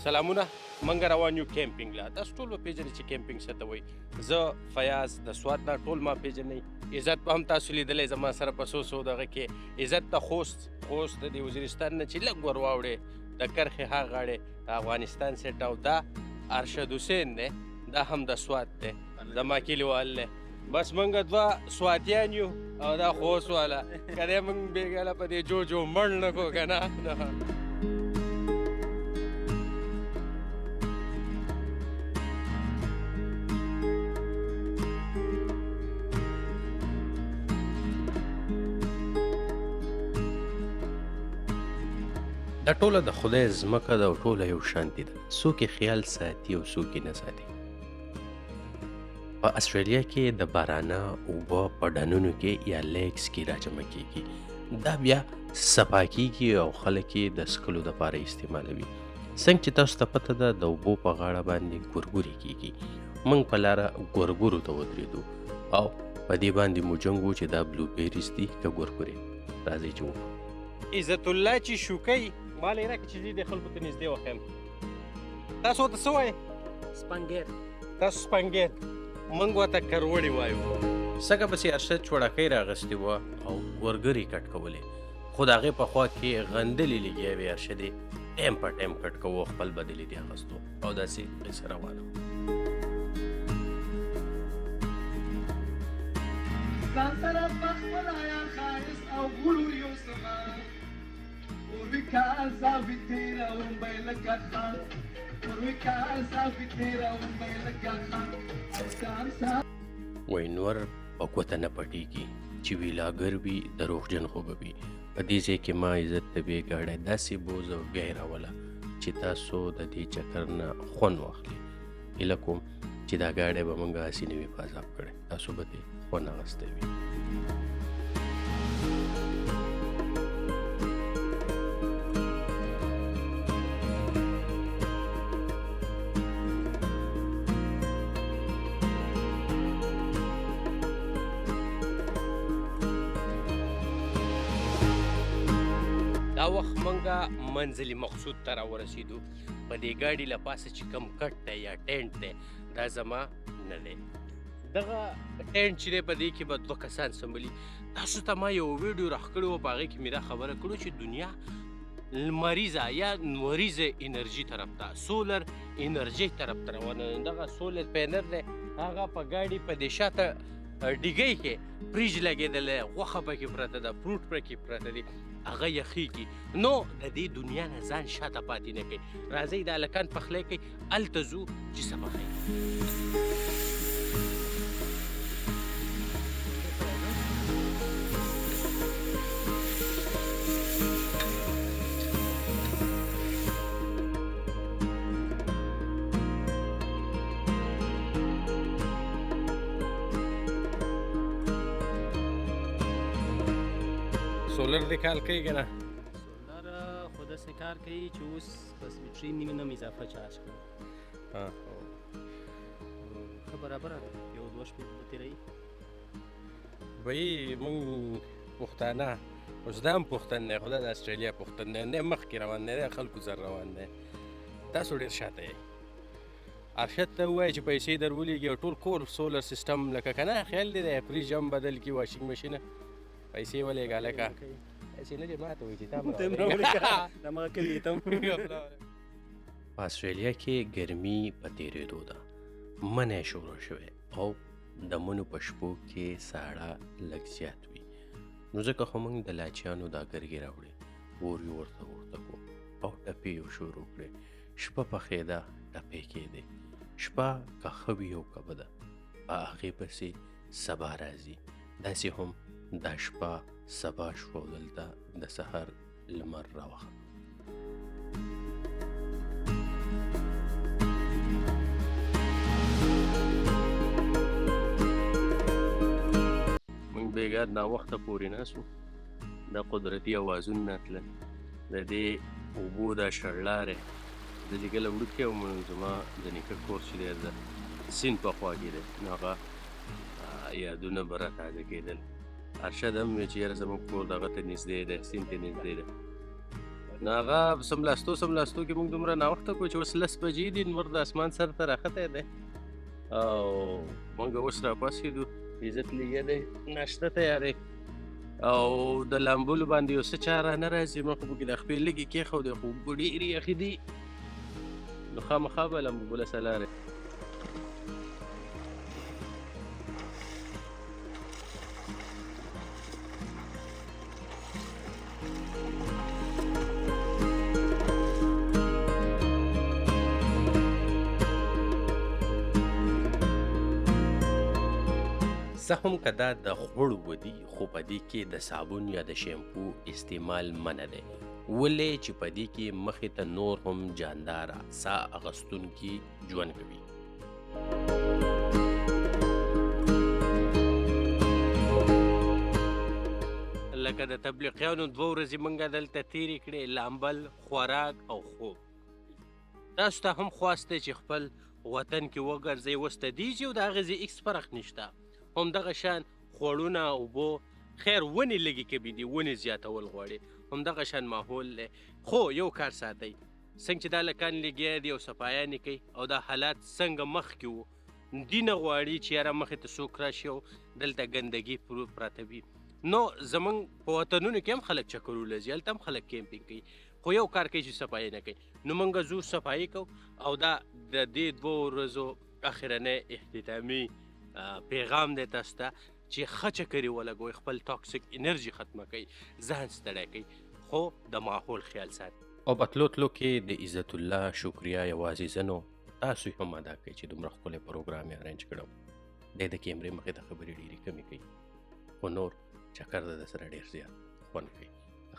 سلامونه. منګه روان یو کیمپینګ له. تاسو ټول به پېژنئ چې کیمپینګ څه ته وایي. زه فیاض د سوات نه، ټول ما پېژنئ. عزت به هم تاسو لیدلی زما سره په څو دغه کې. عزت ته خوست د دې وزیرستان نه چې لږ ور واوړې د کرښې ها غاړې د افغانستان سیټ او دا ارشد حسین دی، دا هم د سوات دی، زما کلیوال دی. بس منګه دوه سواتیان یو او دا خوست والا. که دی موږ بېګله په دې جوجو مړ نه کړو که نه. دا ټوله د خدای ځمکه ده او ټوله یو شانتي ده. څوک یې خیال ساتي او څوک یې نه ساتي. په استرالیا کې د بارانه اوبه په ډنډونو کې یا لیکس کې راجمع کیږي. دا بیا صفا کیږي او خلک یې د څښلو دپاره استعمالوي. څنګه چې تاسو ته پته ده د اوبو په غاړه باندې ګورګورې کیږي. موږ په لاره ګورګورو ته ودرېدو او په دې باندې مو جنګ و چې دا بلو بیریز دي که ګورګورې. راځئ چې وګورو. عزت الله چې شوکی ما له راکړه چې دې خلکو ته نږدې وښیم. تاسو ورته څه وایئ؟ سپنګیر. تاسو سپنګیر، موږ ورته کروړې وایو. سږه پسې ارشد چوړکۍ راغستې وه او ګورګرې کټ کولې، خو د هغې په خوا کې غندلې لګیا وې. ارشدې ټایم په ټایم کټ کوو، خپل بدلې دې اخیستو او داسې قصه روانه وه. ځان سره پخپله یار ښایست او غرور یوسمه ورویکال زاوی تېروم به لکه خان ورویکال زاوی تېروم به لکه خان وایي نور په ګوته نه پټېږي چې ویلاګر وي دروغجن خو به وي. په دې ځای کې ما عزت ته بېګاډی داسې بوز او بیا یې راوله چې تاسو د دې چکر نه خوند واخلئ. هیله کوم چې دا ګاډی به موږ هسې نه وي پازاب کړی، تاسو به ترې خوند اخیستی وي. دا وخت منګه منزل مقصود ته راورسېدو. په دې ګاډي له پاسه چې کوم کټ دی یا ټینټ دی دا زما نه دی. دغه ټینټ چې دی په دې کې به دوه کسان سنبلي. تاسو ته ما یو ویډیو راښکړې وه، په هغې کې مې دا خبره کړو چې دنیا لمریزه یا نوریزه انرژي طرف ته، سولر انرژي طرف ته روانه ده. دغه سولر پینل دی هغه په ګاډي په دې شاته ډیګۍ کې فریج لګېدلی، غوښه پکې پرته ده، فروټ پکې پرته دي، هغه یخېږي. نو د دې دنیا نه ځان شاته پاتې نه کوي. راځئ دا هلکان پخلی کوي، هلته ځو چې څه پخوي. سولر دې کار کوي که نه؟ سولر خو داسې کار کوي چې اوس بس بټري نیم نم اضافه چارج کوي. ښه برابره ده، یو دوه شپې به تېروي. وایي موږ پښتانه، اوس دا هم پښتون دی، خو دا د اسټرالیا پښتون دی، دی مخکې روان دی، دی خلکو سره روان دی. تاسو ډېر شاته یې. ارشد ته ووایه چې پیسې در ولېږي او ټول کور سولر سیسټم لکه که نه خیال دی دی فریج هم بدل کړي، واشنګ مشینه پیسې ولېږه هلکه. پیسې نه دې ماته وایي چې تا هم راوړې. همغه کلي ته په استرالیا کې ګرمي په تېرېدو ده، منی شروع شوی او د منو په شپو کې ساړه لږ زیات وي. نو ځکه خو موږ د لاچیانو دا ګرګې راوړې، اور یې ورته ورته کړو او ټپې یې شروع کړې. شپه پخېده، ټپې کېدې. شپه که ښه وي او که بده، په هغې پسې سبا راځي. داسې هم دا شپه سبا شو، دلته د سحر لمر راوخت. موږ بېګار ناوخته پورې ناست وو. دا قدرتي اوازونه تلل، د دې اوبو دا شړلارې د لږه وړوکی وم. زما د نیکه کور چې دی د سیند په خوا کې دی، نو هغه یادونه به راتازه کېدل. ارشد هم وی چې یاره زموږ کور دغه ته نږدې دی، سیند ته نږدې دی. نو هغه سملاستو کې موږ دومره ناوخته کړو چې اوس 10 بجې دي، نور د اسمان سر ته راښتی دی او موږ اوس راپاڅېدو، عزت لیږه دی، ناشته تیاری او د لامبلو باندې یو څه چا رانه راځي. ما خو پکې د خپې لږې کېښودې خو اوبه ډېرې یخې دي، نو خامخا به لامبو له سلارې. څه هم که دا د خوړو ودي، خو په دې کې د صابون یا د شیمپو استعمال منع دی، ولې چې په دې کې مخې ته نور هم جانداره ساه اخیستونکي ژوند کوي. لکه د تبلیغیانو 2 ورځې موږ دلته تېرې کړې، لامبل، خوراک او خوب. تاسو ته هم خواست دی چې خپل وطن کې وګرځئ، اوس تدریجي او د هغې ځای هېڅ فرق نشته. همدغه شان خوړونه، اوبه، خیر ونې لږې کمې دي، ونې زیاتول غواړي، همدغه شان ماحول دی. خو یو کار ساتئ، څنګه چې دا لکان لګیا دي او صفایان یې کوي او دا حالات څنګه مخکې وو، دي نه غواړي چې یاره مخې ته څوک راشي او دلته ګندګي پراته وي. نو زمونږ په وطنونو کې هم خلک چکرونه ځي، هلته هم خلک کیمپینګ کوي، خو یو کار کوي چې صفایي نه کوي. نو موږ ځو صفایي کوو او دا د دې 2 ورځو اخرنی اختتامي پیغام دی تاسو ته چې ښه چکرې ولګوئ، خپل ټاکسیک انرژي ختمه کوئ، ذهن ستړی کوئ، خو د ماحول خیال ساتئ. او په تلو تلو کې د عزت الله شکریه یوازې زه نو، تاسو یې هم ادا کوئ چې دومره ښکلی پروګرام یې ارینج کړی. دی د کیمرې مخې ته خبرې ډېرې کمې کوي، خو نور چکر د ده سره ډېر زیات خوند کوي.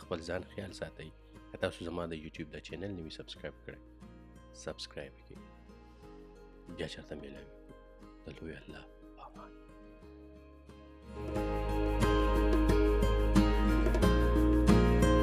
خپل ځان خیال ساتئ. که تاسو زما د یوټیوب د چینل نه وي سبسکرایب کړی، سبسکرایب یې کړئ. بیا چېرته میلاوي د لوی الله په امان.